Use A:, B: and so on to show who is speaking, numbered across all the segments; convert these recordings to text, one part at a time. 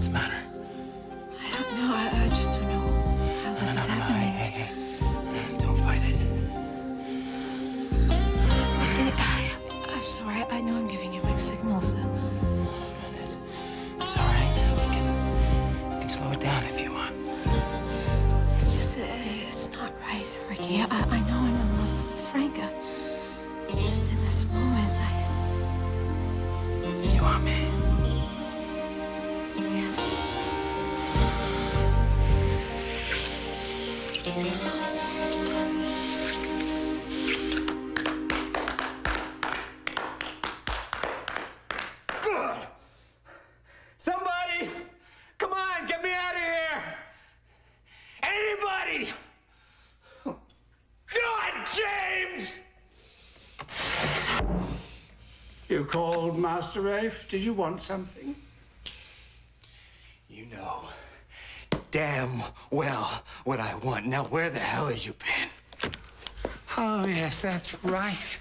A: What's the matter?
B: I don't know. I just don't know how this is happening.
A: Hey, don't fight it.
B: I'm sorry. I know I'm giving you mixed signals.
A: It's all right. We can slow it down if you want.
B: It's just, it's not right, Ricky. I know I'm in love with Franca. Just in this moment,
A: You want me?
B: Yes.
C: Good. Somebody, come on, get me out of here. Anybody? God, James!
D: You called, Master Rafe? Did you want something?
C: You know damn well what I want. Now, where the hell have you been?
D: Oh, yes, that's right.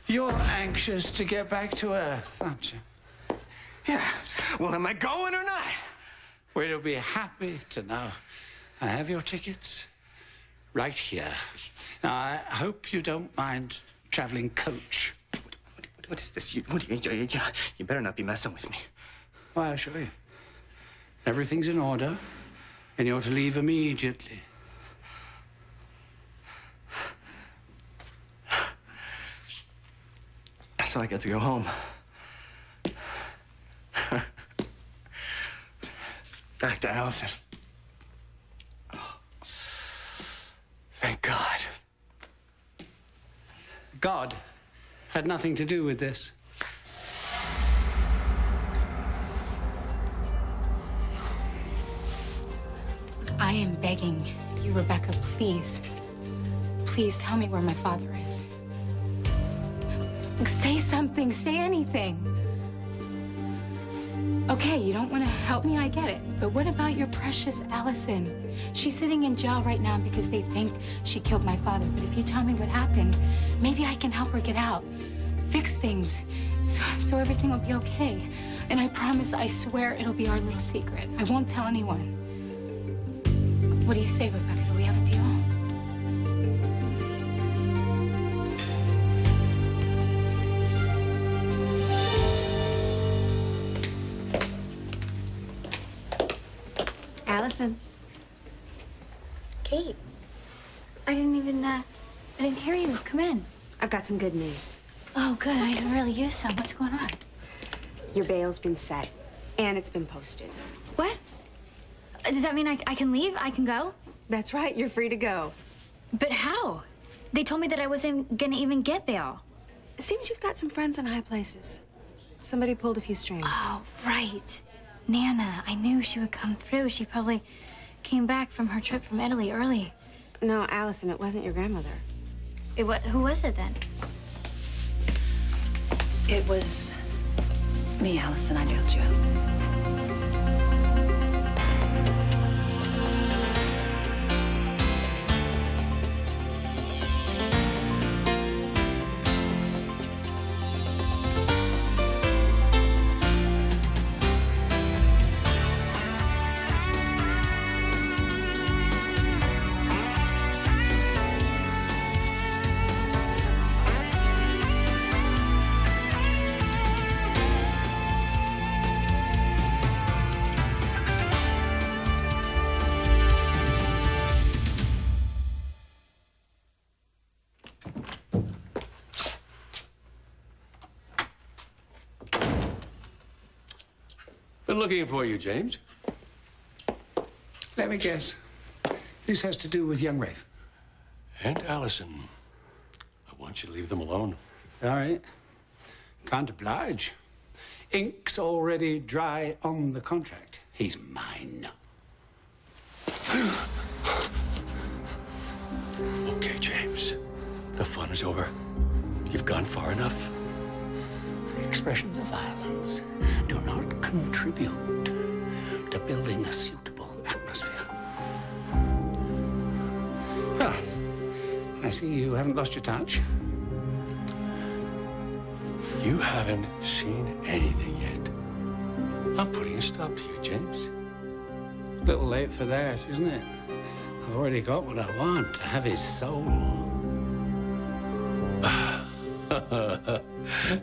D: You're anxious to get back to Earth, aren't you?
C: Yeah. Well, am I going or not?
D: Well, you'll be happy to know I have your tickets right here. Now, I hope you don't mind traveling coach.
C: What is this? You better not be messing with me.
D: Why, I'll show you. Everything's in order, and you're to leave immediately.
C: So I get to go home. Back to Allison. Oh. Thank God.
D: God had nothing to do with this.
B: I am begging you, Rebecca, please. Please tell me where my father is. Say something, say anything. Okay, you don't want to help me, I get it. But what about your precious Allison? She's sitting in jail right now because they think she killed my father. But if you tell me what happened, maybe I can help her get out. Fix things, so everything will be okay. And I promise, I swear, it'll be our little secret. I won't tell anyone. What do you say, Rebecca? Do we have a deal?
E: Allison.
F: Kate, I didn't hear you. Come in.
E: I've got some good news.
F: Oh, good. I could really use some. What's going on?
E: Your bail's been set, and it's been posted.
F: What? Does that mean I can leave? I can go?
E: That's right. You're free to go.
F: But how? They told me that I wasn't gonna even get bail.
E: It seems you've got some friends in high places. Somebody pulled a few strings.
F: Oh, right. Nana, I knew she would come through. She probably came back from her trip from Italy early.
E: No, Allison, it wasn't your grandmother.
F: Who was it then?
G: It was me, Allison. I bailed you out.
H: Been looking for you, James.
D: Let me guess. This has to do with young Rafe.
H: And Allison. I want you to leave them alone.
D: All right. Can't oblige. Ink's already dry on the contract. He's mine.
H: Okay, James. The fun is over. You've gone far enough.
D: Expressions of violence do not contribute to building a suitable atmosphere. Well, I see you haven't lost your touch.
H: You haven't seen anything yet. I'm putting a stop to you, James.
D: little late for that, isn't it? I've already got what I want. I have his soul.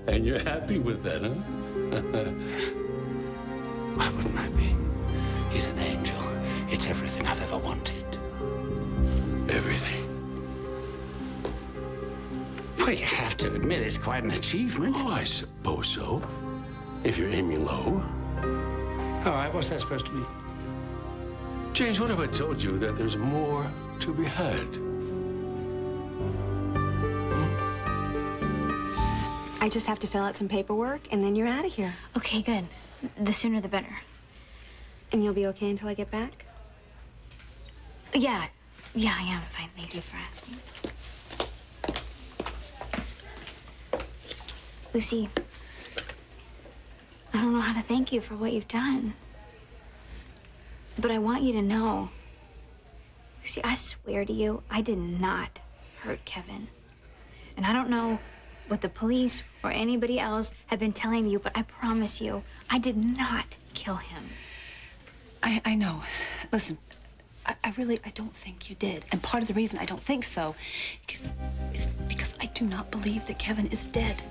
H: And you're happy with that, huh?
D: Why wouldn't I be? He's an angel. It's everything I've ever wanted.
H: Everything.
D: Well, you have to admit it's quite an achievement.
H: Oh, I suppose so. If you're aiming low.
D: All right, what's that supposed to mean?
H: James, what if I told you that there's more to be had?
E: I just have to fill out some paperwork, and then you're out of here.
F: Okay, good. The sooner the better.
E: And you'll be okay until I get back?
F: Yeah, I am fine. Thank you for asking. Lucy, I don't know how to thank you for what you've done. But I want you to know, Lucy, I swear to you, I did not hurt Kevin. And I don't know what the police or anybody else have been telling you, but I promise you, I did not kill him.
G: I know. Listen, I don't think you did. And part of the reason I don't think so is because I do not believe that Kevin is dead.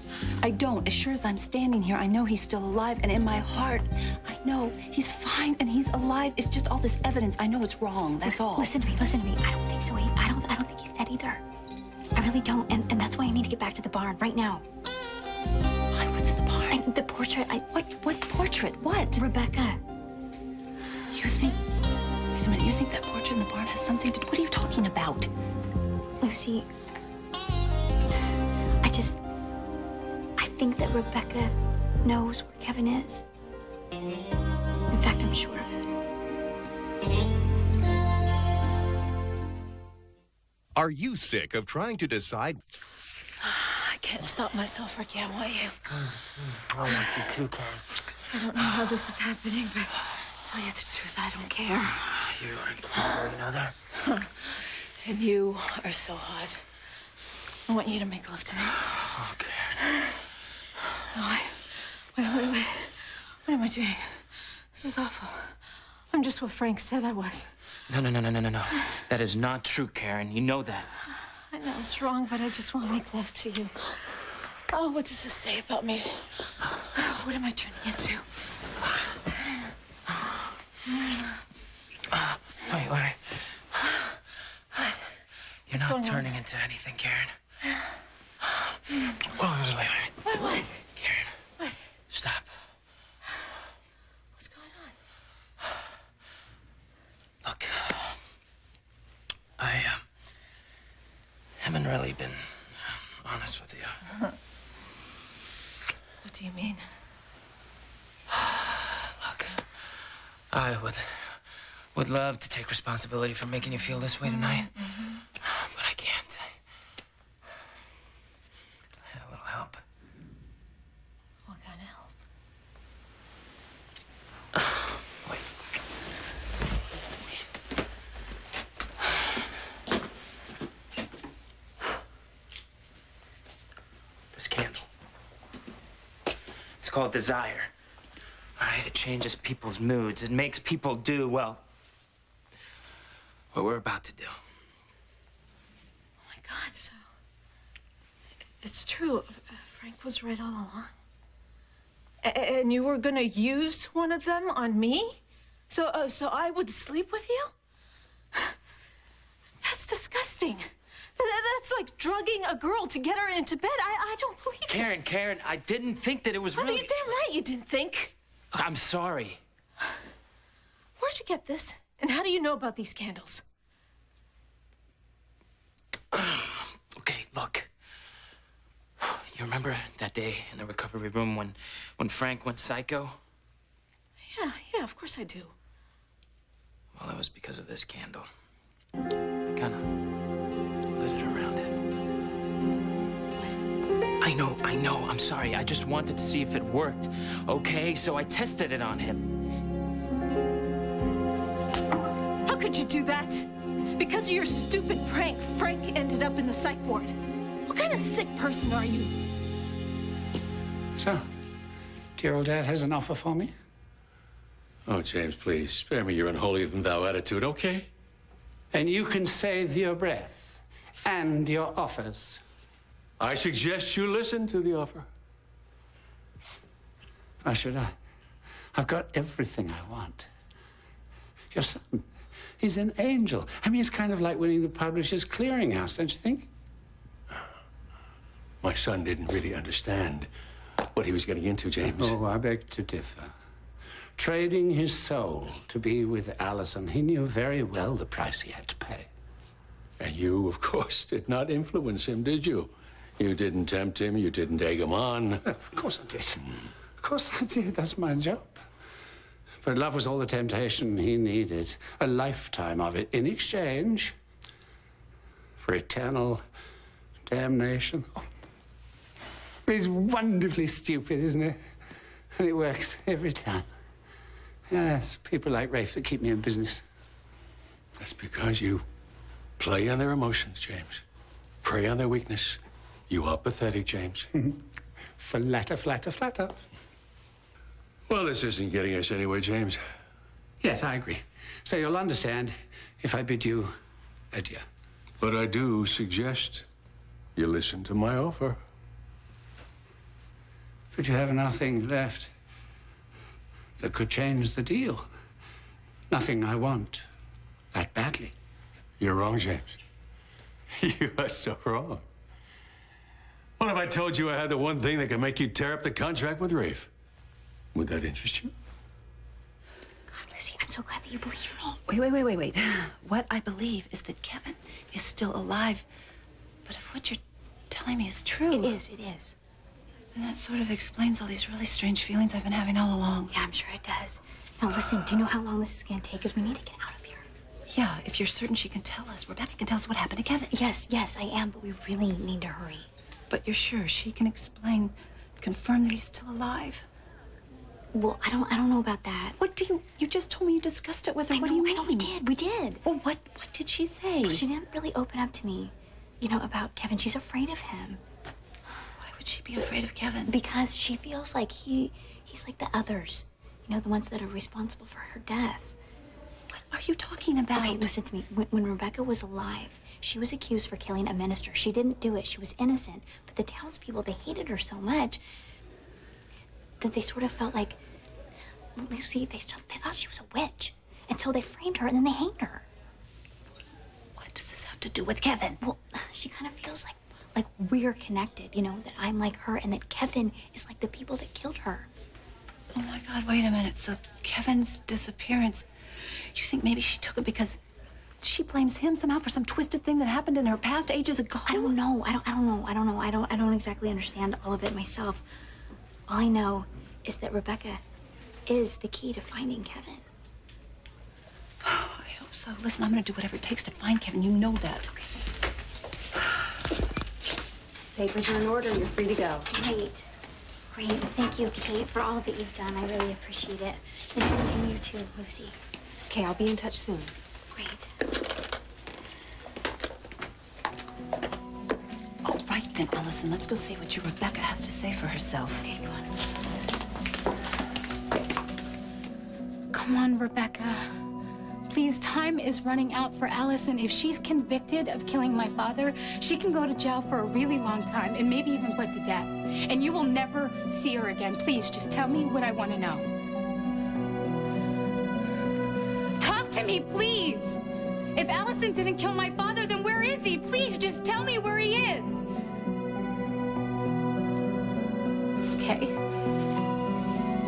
G: I don't. As sure as I'm standing here, I know he's still alive. And in my heart, I know he's fine and he's alive. It's just all this evidence. I know it's wrong. That's all.
F: Listen to me. I don't think so. I don't think he's dead either. I really don't. And that's why I need to get back to the barn right now.
G: What? What's in the barn?
F: The portrait.
G: What portrait? What?
F: Rebecca.
G: You think... Wait a minute. You think that portrait in the barn has something to do... What are you talking about?
F: Lucy, I think that Rebecca knows where Kevin is. In fact, I'm sure of it.
I: Are you sick of trying to decide?
G: I can't stop myself, Ricky. I want you.
A: I want you too, Karen.
G: I don't know how this is happening, but to tell you the truth, I don't care.
A: You are incredible, you know that?
G: And you are so hot. I want you to make love to me.
A: Oh, Karen.
G: No, wait. What am I doing? This is awful. I'm just what Frank said I was.
A: No. That is not true, Karen. You know that.
G: I know it's wrong, but I just want to make love to you. Oh, what does this say about me? What am I turning into?
A: Wait. You're not turning into anything, Karen. Wait.
G: What?
A: Karen.
G: What?
A: Stop.
G: What's going on?
A: Look, I haven't really been honest with you.
G: What do you mean?
A: Look, I would love to take responsibility for making you feel this way tonight, but I can't. I had a little help.
G: What kind of help?
A: Wait. This candle. It's called desire. All right, it changes people's moods. It makes people do, well, what we're about to do.
G: Oh, my God, so... It's true. Frank was right all along. And you were gonna use one of them on me? So I would sleep with you? That's disgusting. That's like drugging a girl to get her into bed. I don't believe it.
A: Karen, I didn't think that it was really...
G: You're damn right you didn't think.
A: I'm sorry.
G: Where'd you get this? And how do you know about these candles?
A: Okay, look. You remember that day in the recovery room when Frank went psycho?
G: Yeah, of course I do.
A: Well, it was because of this candle. I kind of lit it around him.
G: What?
A: I know. I'm sorry. I just wanted to see if it worked. Okay, so I tested it on him.
G: How could you do that? Because of your stupid prank, Frank ended up in the psych ward. What kind of sick person are you?
D: So, dear old dad has an offer for me.
H: Oh, James, please, spare me your unholier-than-thou attitude, okay?
D: And you can save your breath and your offers.
H: I suggest you listen to the offer.
D: Why should I? I've got everything I want. Your son, he's an angel. I mean, it's kind of like winning the Publishers Clearinghouse, don't you think?
H: My son didn't really understand what he was getting into, James.
D: Oh, I beg to differ. Trading his soul to be with Allison, he knew very well the price he had to pay.
H: And you, of course, did not influence him, did you? You didn't tempt him, you didn't egg him on.
D: Of course I did. Of course I did. That's my job. But love was all the temptation he needed. A lifetime of it in exchange for eternal damnation. Oh. He's wonderfully stupid, isn't he? And it works every time. Yes, people like Rafe that keep me in business.
H: That's because you play on their emotions, James. Prey on their weakness. You are pathetic, James.
D: Flatter, flatter, flatter.
H: Well, this isn't getting us anywhere, James.
D: Yes, I agree. So you'll understand if I bid you adieu.
H: But I do suggest you listen to my offer.
D: But you have nothing left that could change the deal. Nothing I want that badly.
H: You're wrong, James. You are so wrong. What if I told you I had the one thing that could make you tear up the contract with Rafe? Would that interest you?
F: God, Lucy, I'm so glad that you believe me.
G: Wait. What I believe is that Kevin is still alive. But if what you're telling me is true...
F: It is.
G: And that sort of explains all these really strange feelings I've been having all along.
F: Yeah, I'm sure it does. Now, listen, do you know how long this is going to take? Because we need to get out of here.
G: Yeah, if you're certain she can tell us. Rebecca can tell us what happened to Kevin.
F: Yes, I am, but we really need to hurry.
G: But you're sure she can confirm that he's still alive?
F: Well, I don't know about that.
G: What do you just told me you discussed it with her. What do you mean?
F: I know we did.
G: Well, what did she say?
F: Well, she didn't really open up to me, about Kevin. She's afraid of him.
G: Why would she be afraid of Kevin?
F: Because she feels like he's like the others. The ones that are responsible for her death.
G: What are you talking about?
F: Okay, listen to me. When Rebecca was alive, she was accused for killing a minister. She didn't do it. She was innocent. But the townspeople, they hated her so much that they sort of felt like, Lucy, they thought she was a witch. And so they framed her and then they hanged her.
G: What does this have to do with Kevin?
F: Well, she kind of feels like we're connected, that I'm like her and that Kevin is like the people that killed her.
G: Oh my God, wait a minute. So Kevin's disappearance, you think maybe she took it because she blames him somehow for some twisted thing that happened in her past ages ago?
F: I don't know. I don't exactly understand all of it myself. All I know is that Rebecca is the key to finding Kevin.
G: Oh, I hope so. Listen, I'm gonna do whatever it takes to find Kevin. You know that.
F: Okay.
E: Papers are in order. You're free to go.
F: Great. Thank you, Kate, for all that you've done. I really appreciate it. And you too, Lucy.
E: Okay, I'll be in touch soon.
F: Great.
G: All right then, Allison. Let's go see what your Rebecca has to say for herself.
F: Okay, come on.
B: Come on, Rebecca. Please, time is running out for Allison. If she's convicted of killing my father, she can go to jail for a really long time and maybe even put to death. And you will never see her again. Please, just tell me what I want to know. Talk to me, please. If Allison didn't kill my father, then where is he? Please, just tell me where he is. Okay.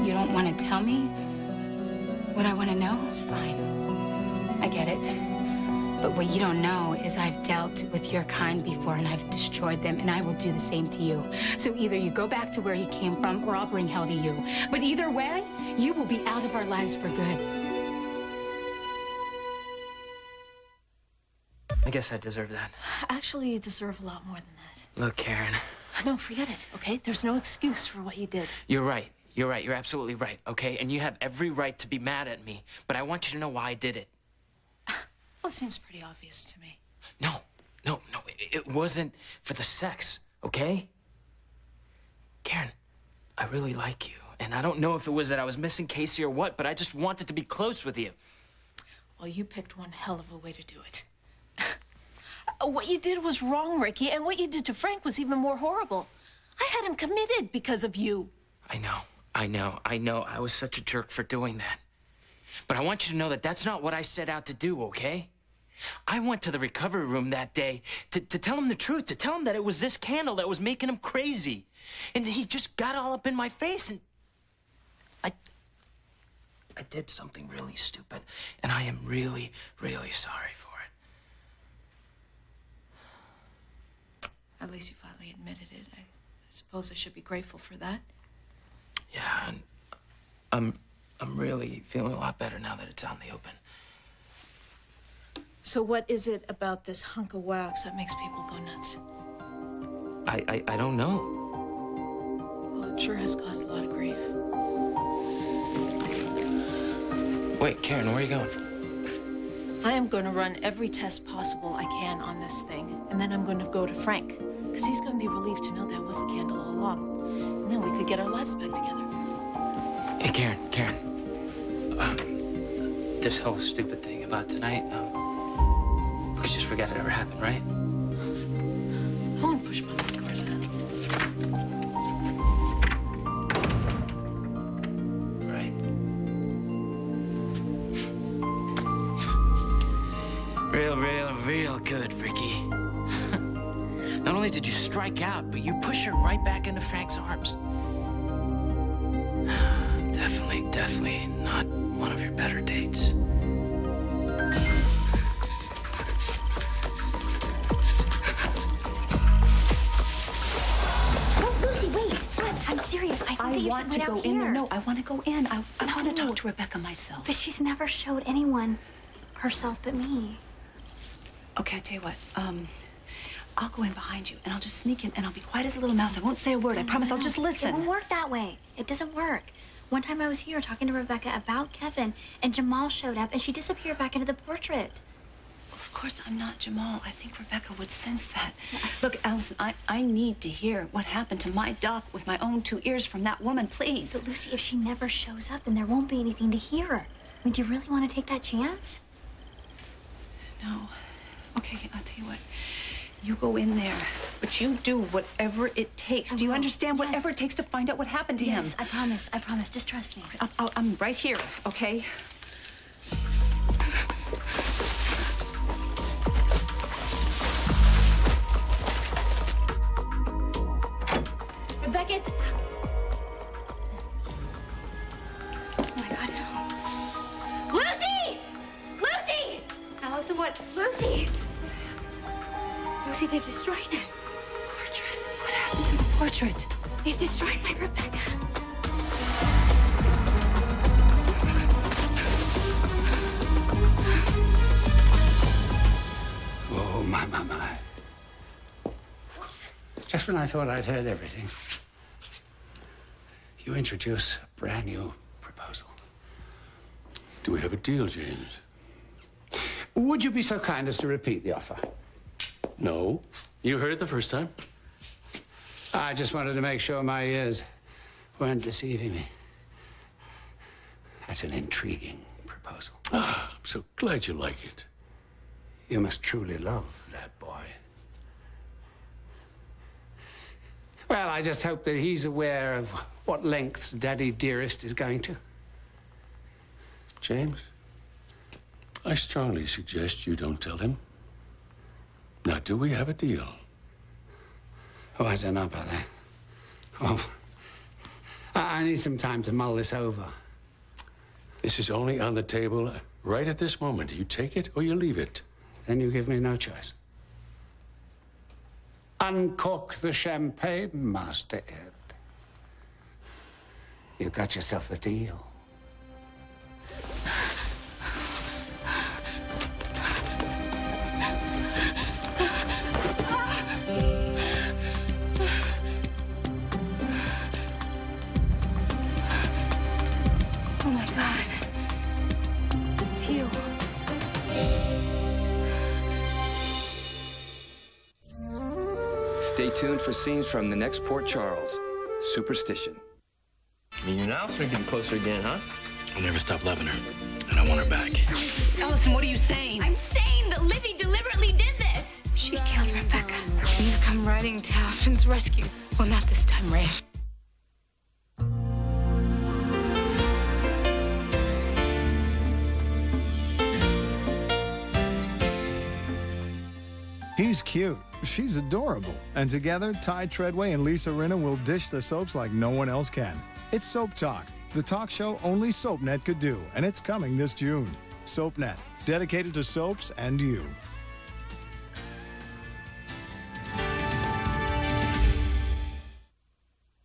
B: You don't want to tell me what I want to know? Fine. I get it. But what you don't know is I've dealt with your kind before and I've destroyed them, and I will do the same to you. So either you go back to where you came from or I'll bring hell to you. But either way, you will be out of our lives for good.
A: I guess I deserve that.
E: Actually, you deserve a lot more than that.
A: Look, Karen.
E: No, forget it, okay? There's no excuse for what you did.
A: You're right. You're absolutely right, okay? And you have every right to be mad at me. But I want you to know why I did it.
E: Well, it seems pretty obvious to me.
A: No. It wasn't for the sex, okay? Karen, I really like you, And I don't know if it was that I was missing Casey or what, but I just wanted to be close with you.
J: Well, you picked one hell of a way to do it. What you did was wrong, Ricky, and what you did to Frank was even more horrible. I had him committed because of you.
A: I know. I was such a jerk for doing that. But I want you to know that that's not what I set out to do, okay? I went to the recovery room that day to tell him the truth, to tell him that it was this candle that was making him crazy. And he just got all up in my face, and I did something really stupid, and I am really, really sorry for it.
J: At least you finally admitted it. I suppose I should be grateful for that.
A: Yeah, and I'm really feeling a lot better now that it's out in the open.
J: So what is it about this hunk of wax that makes people go nuts?
A: I don't know.
J: Well, it sure has caused a lot of grief.
A: Wait, Karen, where are you going?
J: I am going to run every test possible I can on this thing, and then I'm going to go to Frank, because he's going to be relieved to know that it was the candle all along. And then we could get our lives back together.
A: Hey, Karen. This whole stupid thing about tonight, let's just forget it ever happened, right?
J: I won't push my luck, Garza.
A: Right. Real good, Ricky. Not only did you strike out, but you push her right back into Frank's arms. Definitely not one of your better dates.
F: Oh, Lucy, wait. What? I'm serious. I
G: want to go in there. No, I want to go in. I want to talk to Rebecca myself.
F: But she's never showed anyone herself but me.
G: Okay, I tell you what. I'll go in behind you, and I'll just sneak in, and I'll be quiet as a little mouse. I won't say a word. I promise. I'll just listen.
F: It won't work that way. It doesn't work. One time I was here talking to Rebecca about Kevin, and Jamal showed up, and she disappeared back into the portrait.
G: Of course, I'm not Jamal. I think Rebecca would sense that. Look, Allison, I need to hear what happened to my Doc with my own 2 ears from that woman, please.
F: But Lucy, if she never shows up, then there won't be anything to hear. I mean, do you really want to take that chance?
G: No. Okay, I'll tell you what. You go in there, but you do whatever it takes. Do you understand?
F: Yes.
G: Whatever it takes to find out what happened to him.
F: Yes, I promise. Just trust me.
G: I'm right here, okay?
F: Rebecca, it's... Oh, my God, no. Lucy! Lucy!
B: Allison, what?
F: Lucy! Lucy, they've destroyed it.
G: Portrait. What happened to the portrait?
F: They've destroyed my Rebecca.
D: Oh, my. Just when I thought I'd heard everything, you introduce a brand new proposal.
H: Do we have a deal, James?
D: Would you be so kind as to repeat the offer?
H: No. You heard it the first time.
D: I just wanted to make sure my ears weren't deceiving me. That's an intriguing proposal.
H: Ah, I'm so glad you like it.
D: You must truly love that boy. Well, I just hope that he's aware of what lengths Daddy Dearest is going to.
H: James, I strongly suggest you don't tell him. Now, do we have a deal?
D: Oh, I don't know about that. Oh, I need some time to mull this over.
H: This is only on the table right at this moment. You take it or you leave it.
D: Then you give me no choice. Uncork the champagne, Master Ed. You got yourself a deal.
F: Oh, my God. It's you.
K: Stay tuned for scenes from the next Port Charles, Superstition. I mean, you're now starting to get closer again, huh?
L: I'll never stop loving her, and I want her back.
G: Allison, what are you saying?
F: I'm saying that Livy deliberately did this.
B: She killed Rebecca. I'm gonna come riding to Allison's rescue. Well, not this time, Ray.
M: He's cute. She's adorable. And together, Ty Treadway and Lisa Rinna will dish the soaps like no one else can. It's Soap Talk, the talk show only SoapNet could do, and it's coming this June. SoapNet, dedicated to soaps and you.